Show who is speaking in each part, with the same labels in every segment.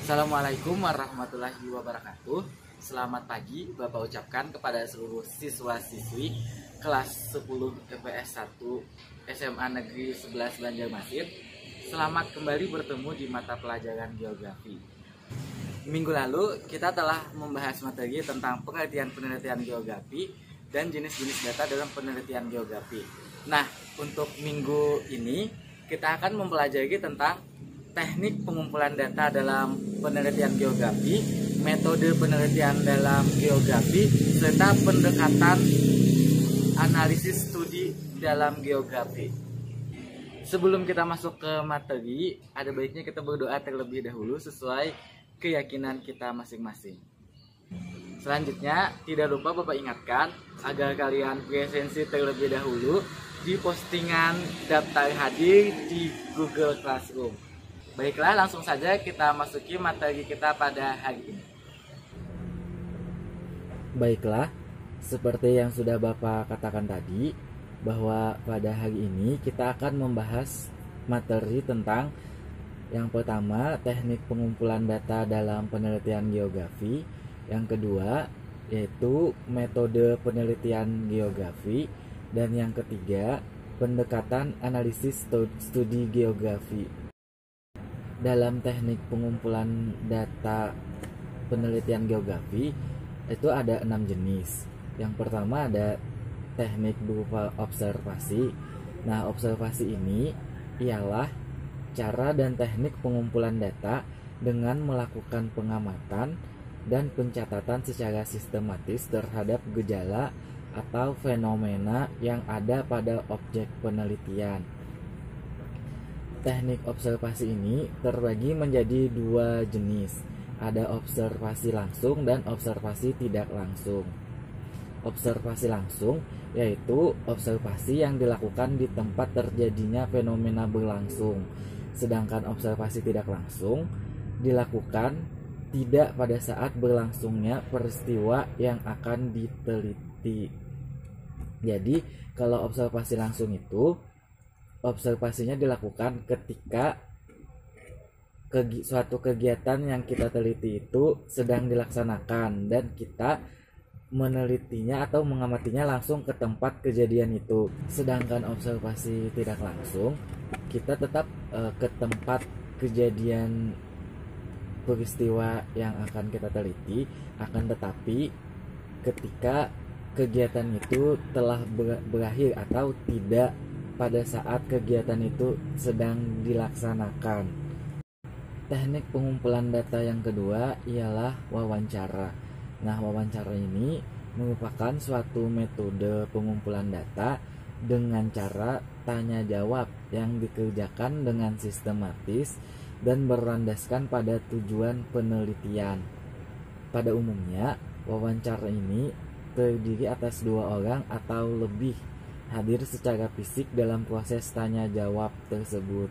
Speaker 1: Assalamualaikum warahmatullahi wabarakatuh. Selamat pagi Bapak ucapkan kepada seluruh siswa-siswi kelas 10 IPS 1 SMA Negeri 11 Banjarmasin. Selamat kembali bertemu di mata pelajaran geografi. Minggu lalu kita telah membahas materi tentang penelitian geografi dan jenis-jenis data dalam penelitian geografi. Nah, untuk minggu ini kita akan mempelajari tentang teknik pengumpulan data dalam penelitian geografi, metode penelitian dalam geografi, serta pendekatan analisis studi dalam geografi. Sebelum kita masuk ke materi, ada baiknya kita berdoa terlebih dahulu sesuai keyakinan kita masing-masing. Selanjutnya, tidak lupa Bapak ingatkan agar kalian presensi terlebih dahulu di postingan daftar hadir di Google Classroom. Baiklah, langsung saja kita masuki materi kita pada hari ini.
Speaker 2: Baiklah, seperti yang sudah Bapak katakan tadi, bahwa pada hari ini kita akan membahas materi tentang yang pertama, teknik pengumpulan data dalam penelitian geografi. Yang kedua, yaitu metode penelitian geografi. Dan yang ketiga, pendekatan analisis studi geografi. Dalam teknik pengumpulan data penelitian geografi itu ada 6 jenis. Yang pertama ada teknik berupa observasi. Nah, observasi ini ialah cara dan teknik pengumpulan data dengan melakukan pengamatan dan pencatatan secara sistematis terhadap gejala atau fenomena yang ada pada objek penelitian. Teknik observasi ini terbagi menjadi 2 jenis. Ada observasi langsung dan observasi tidak langsung. Observasi langsung yaitu observasi yang dilakukan di tempat terjadinya fenomena berlangsung. Sedangkan observasi tidak langsung dilakukan tidak pada saat berlangsungnya peristiwa yang akan diteliti. Jadi, kalau observasi langsung itu observasinya dilakukan ketika suatu kegiatan yang kita teliti itu sedang dilaksanakan dan kita menelitinya atau mengamatinya langsung ke tempat kejadian itu. Sedangkan observasi tidak langsung, kita tetap ke tempat kejadian peristiwa yang akan kita teliti, akan tetapi ketika kegiatan itu telah berakhir atau tidak pada saat kegiatan itu sedang dilaksanakan. Teknik pengumpulan data yang kedua ialah wawancara. Nah, wawancara ini merupakan suatu metode pengumpulan data dengan cara tanya jawab yang dikerjakan dengan sistematis dan berlandaskan pada tujuan penelitian. Pada umumnya, wawancara ini terdiri atas 2 orang atau lebih hadir secara fisik dalam proses tanya jawab tersebut.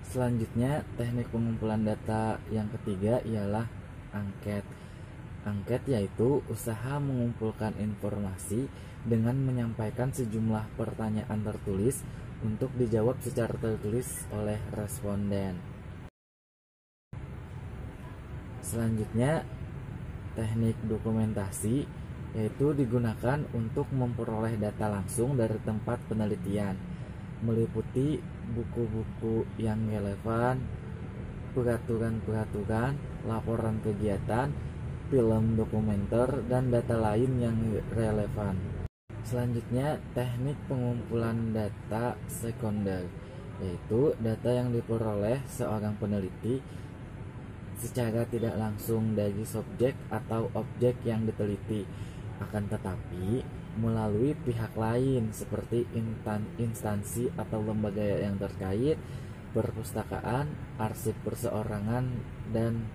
Speaker 2: Selanjutnya, teknik pengumpulan data yang ketiga ialah angket. Angket yaitu usaha mengumpulkan informasi dengan menyampaikan sejumlah pertanyaan tertulis untuk dijawab secara tertulis oleh responden. Selanjutnya, teknik dokumentasi yaitu digunakan untuk memperoleh data langsung dari tempat penelitian, meliputi buku-buku yang relevan, peraturan-peraturan, laporan kegiatan, film dokumenter, dan data lain yang relevan. Selanjutnya, teknik pengumpulan data sekunder, yaitu data yang diperoleh seorang peneliti secara tidak langsung dari subjek atau objek yang diteliti, akan tetapi melalui pihak lain seperti instansi atau lembaga yang terkait, perpustakaan, arsip perseorangan, dan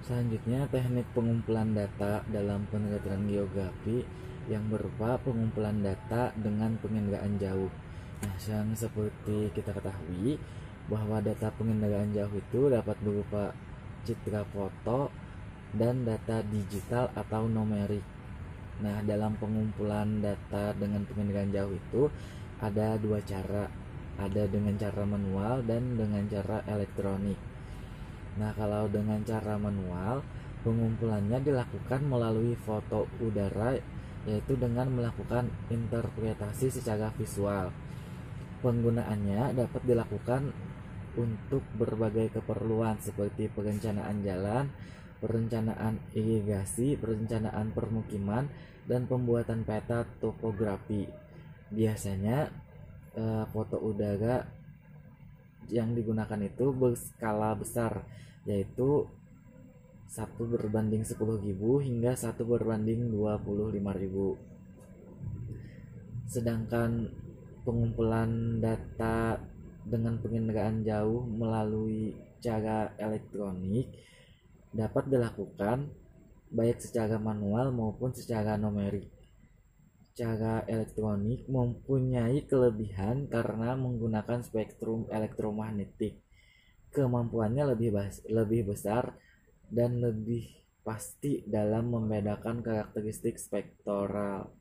Speaker 2: Selanjutnya, teknik pengumpulan data dalam penelitian geografi yang berupa pengumpulan data dengan penginderaan jauh. Nah, yang seperti kita ketahui bahwa data penginderaan jauh itu dapat berupa citra foto dan data digital atau numerik. Nah, dalam pengumpulan data dengan penginderaan jauh itu ada 2 cara. Ada dengan cara manual dan dengan cara elektronik. Nah, kalau dengan cara manual, pengumpulannya dilakukan melalui foto udara, yaitu dengan melakukan interpretasi secara visual. Penggunaannya dapat dilakukan untuk berbagai keperluan seperti perencanaan jalan, perencanaan irigasi, perencanaan permukiman, dan pembuatan peta topografi. Biasanya foto udara yang digunakan itu berskala besar, yaitu 1:10.000 hingga 1:25.000. Sedangkan pengumpulan data dengan penginderaan jauh melalui cara elektronik dapat dilakukan baik secara manual maupun secara numerik. Cara elektronik mempunyai kelebihan karena menggunakan spektrum elektromagnetik. Kemampuannya lebih besar dan lebih pasti dalam membedakan karakteristik spektoral.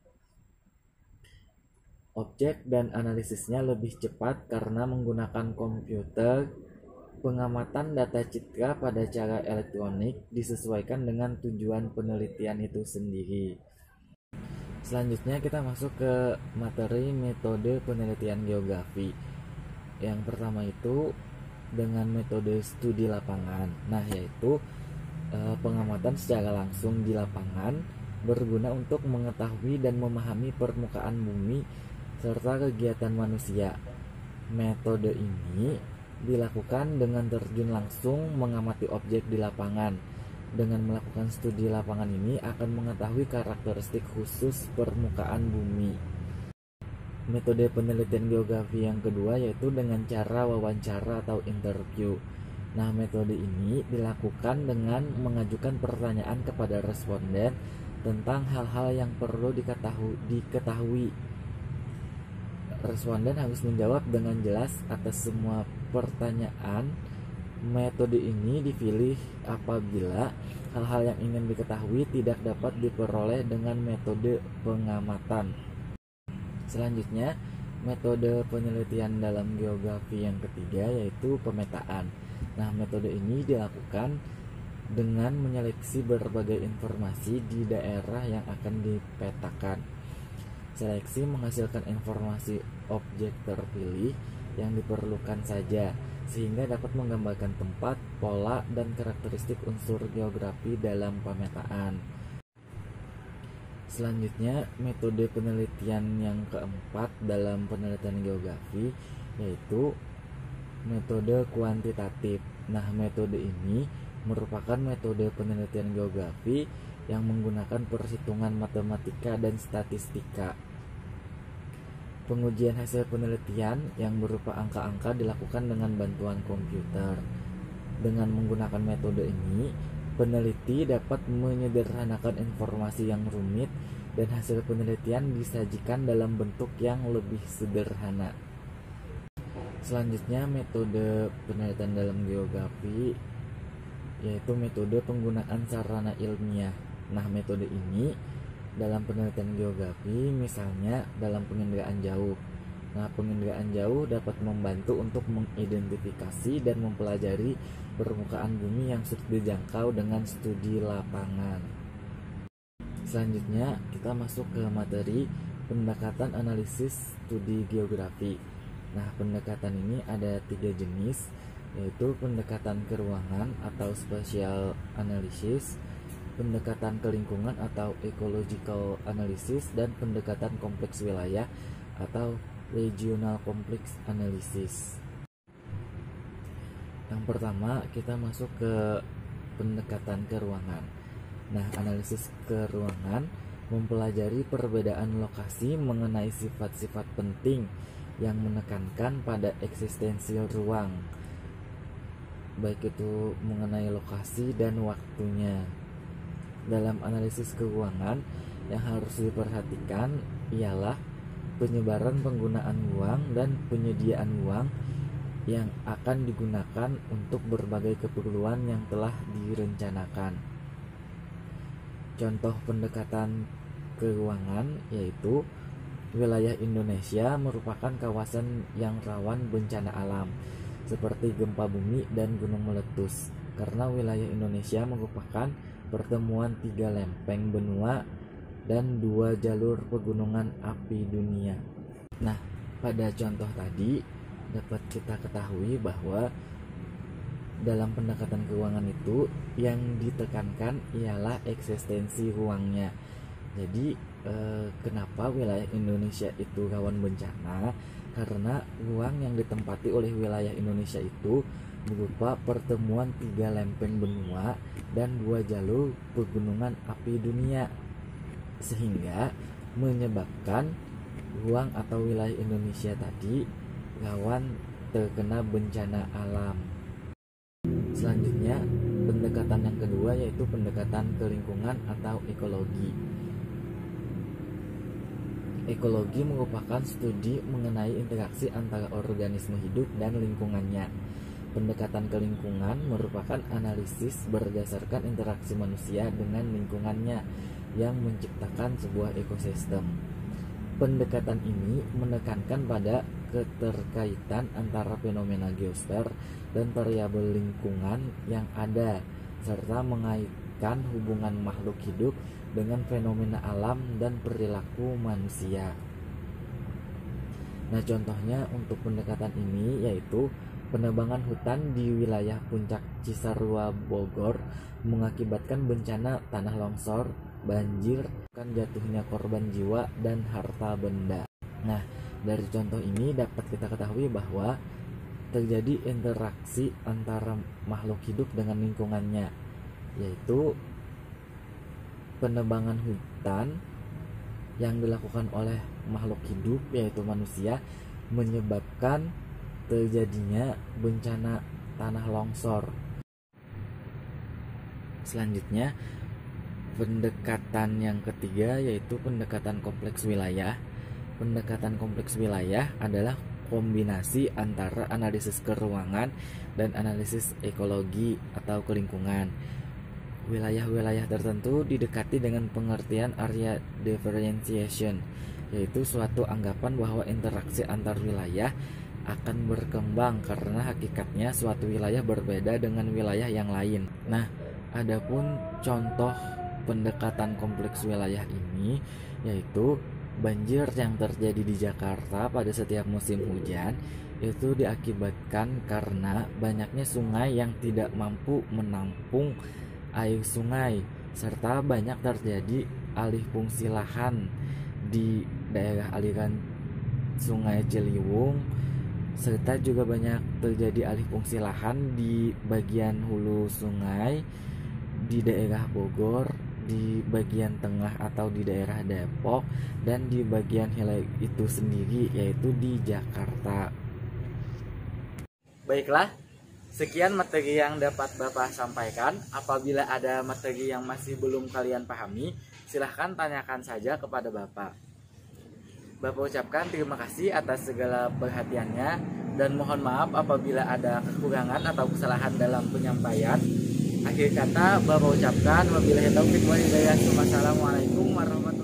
Speaker 2: Objek dan analisisnya lebih cepat karena menggunakan komputer. Pengamatan data citra pada cara elektronik disesuaikan dengan tujuan penelitian itu sendiri. Selanjutnya kita masuk ke materi metode penelitian geografi. Yang pertama itu dengan metode studi lapangan. Nah, yaitu pengamatan secara langsung di lapangan berguna untuk mengetahui dan memahami permukaan bumi serta kegiatan manusia. Metode ini dilakukan dengan terjun langsung mengamati objek di lapangan. Dengan melakukan studi lapangan ini akan mengetahui karakteristik khusus permukaan bumi. Metode penelitian geografi yang kedua yaitu dengan cara wawancara atau interview. Nah, metode ini dilakukan dengan mengajukan pertanyaan kepada responden tentang hal-hal yang perlu diketahui. Responden harus menjawab dengan jelas atas semua pertanyaan. Metode ini dipilih apabila hal-hal yang ingin diketahui tidak dapat diperoleh dengan metode pengamatan. Selanjutnya, metode penelitian dalam geografi yang ketiga yaitu pemetaan. Nah, metode ini dilakukan dengan menyeleksi berbagai informasi di daerah yang akan dipetakan. Seleksi menghasilkan informasi objek terpilih yang diperlukan saja, sehingga dapat menggambarkan tempat, pola, dan karakteristik unsur geografi dalam pemetaan. Selanjutnya, metode penelitian yang keempat dalam penelitian geografi yaitu metode kuantitatif. Nah, metode ini merupakan metode penelitian geografi yang menggunakan perhitungan matematika dan statistika. Pengujian hasil penelitian yang berupa angka-angka dilakukan dengan bantuan komputer. Dengan menggunakan metode ini, peneliti dapat menyederhanakan informasi yang rumit dan hasil penelitian disajikan dalam bentuk yang lebih sederhana. Selanjutnya, metode penelitian dalam geografi yaitu metode penggunaan sarana ilmiah. Nah, metode ini dalam penelitian geografi misalnya dalam penginderaan jauh. Nah, penginderaan jauh dapat membantu untuk mengidentifikasi dan mempelajari permukaan bumi yang sulit dijangkau dengan studi lapangan. Selanjutnya, kita masuk ke materi pendekatan analisis studi geografi. Nah, pendekatan ini ada 3 jenis, yaitu pendekatan ke ruangan atau spatial analysis, pendekatan ke lingkungan atau ecological analysis, dan pendekatan kompleks wilayah atau regional complex analysis. Yang pertama, kita masuk ke pendekatan ke ruangan. Nah, analisis ke ruangan mempelajari perbedaan lokasi mengenai sifat-sifat penting yang menekankan pada eksistensi ruang, baik itu mengenai lokasi dan waktunya. Dalam analisis keuangan yang harus diperhatikan ialah penyebaran penggunaan uang dan penyediaan uang yang akan digunakan untuk berbagai keperluan yang telah direncanakan. Contoh pendekatan keuangan yaitu wilayah Indonesia merupakan kawasan yang rawan bencana alam seperti gempa bumi dan gunung meletus. karena wilayah Indonesia merupakan pertemuan 3 lempeng benua dan 2 jalur pegunungan api dunia. Nah, pada contoh tadi dapat kita ketahui bahwa dalam pendekatan keuangan itu yang ditekankan ialah eksistensi ruangnya. Jadi kenapa wilayah Indonesia itu rawan bencana? Karena ruang yang ditempati oleh wilayah Indonesia itu berupa pertemuan 3 lempeng benua dan 2 jalur pegunungan api dunia, sehingga menyebabkan ruang atau wilayah Indonesia tadi rawan terkena bencana alam. Selanjutnya, pendekatan yang kedua yaitu pendekatan ke lingkungan atau ekologi. Ekologi merupakan studi mengenai interaksi antara organisme hidup dan lingkungannya. Pendekatan ke lingkungan merupakan analisis berdasarkan interaksi manusia dengan lingkungannya yang menciptakan sebuah ekosistem. Pendekatan ini menekankan pada keterkaitan antara fenomena geosfer dan variabel lingkungan yang ada, serta mengaitkan hubungan makhluk hidup dengan fenomena alam dan perilaku manusia. Nah, contohnya untuk pendekatan ini yaitu penebangan hutan di wilayah Puncak Cisarua Bogor mengakibatkan bencana tanah longsor, banjir, kan jatuhnya korban jiwa dan harta benda. Nah, dari contoh ini dapat kita ketahui bahwa terjadi interaksi antara makhluk hidup dengan lingkungannya, yaitu penebangan hutan yang dilakukan oleh makhluk hidup yaitu manusia menyebabkan terjadinya bencana tanah longsor. Selanjutnya, pendekatan yang ketiga yaitu pendekatan kompleks wilayah. Pendekatan kompleks wilayah adalah kombinasi antara analisis keruangan dan analisis ekologi atau kelingkungan. Wilayah-wilayah tertentu didekati dengan pengertian area differentiation, yaitu suatu anggapan bahwa interaksi antar wilayah akan berkembang karena hakikatnya suatu wilayah berbeda dengan wilayah yang lain. Nah, adapun contoh pendekatan kompleks wilayah ini yaitu banjir yang terjadi di Jakarta pada setiap musim hujan itu diakibatkan karena banyaknya sungai yang tidak mampu menampung air sungai, serta banyak terjadi alih fungsi lahan di daerah aliran Sungai Ciliwung, serta juga banyak terjadi alih fungsi lahan di bagian hulu sungai di daerah Bogor, di bagian tengah atau di daerah Depok, dan di bagian hilir itu sendiri yaitu di Jakarta.
Speaker 1: Baiklah, sekian materi yang dapat Bapak sampaikan. Apabila ada materi yang masih belum kalian pahami, silahkan tanyakan saja kepada Bapak. Bapak ucapkan terima kasih atas segala perhatiannya dan mohon maaf apabila ada kekurangan atau kesalahan dalam penyampaian. Akhir kata Bapak ucapkan wabillahi taufiq wal hidayah. Wassalamualaikum warahmatullahi wabarakatuh.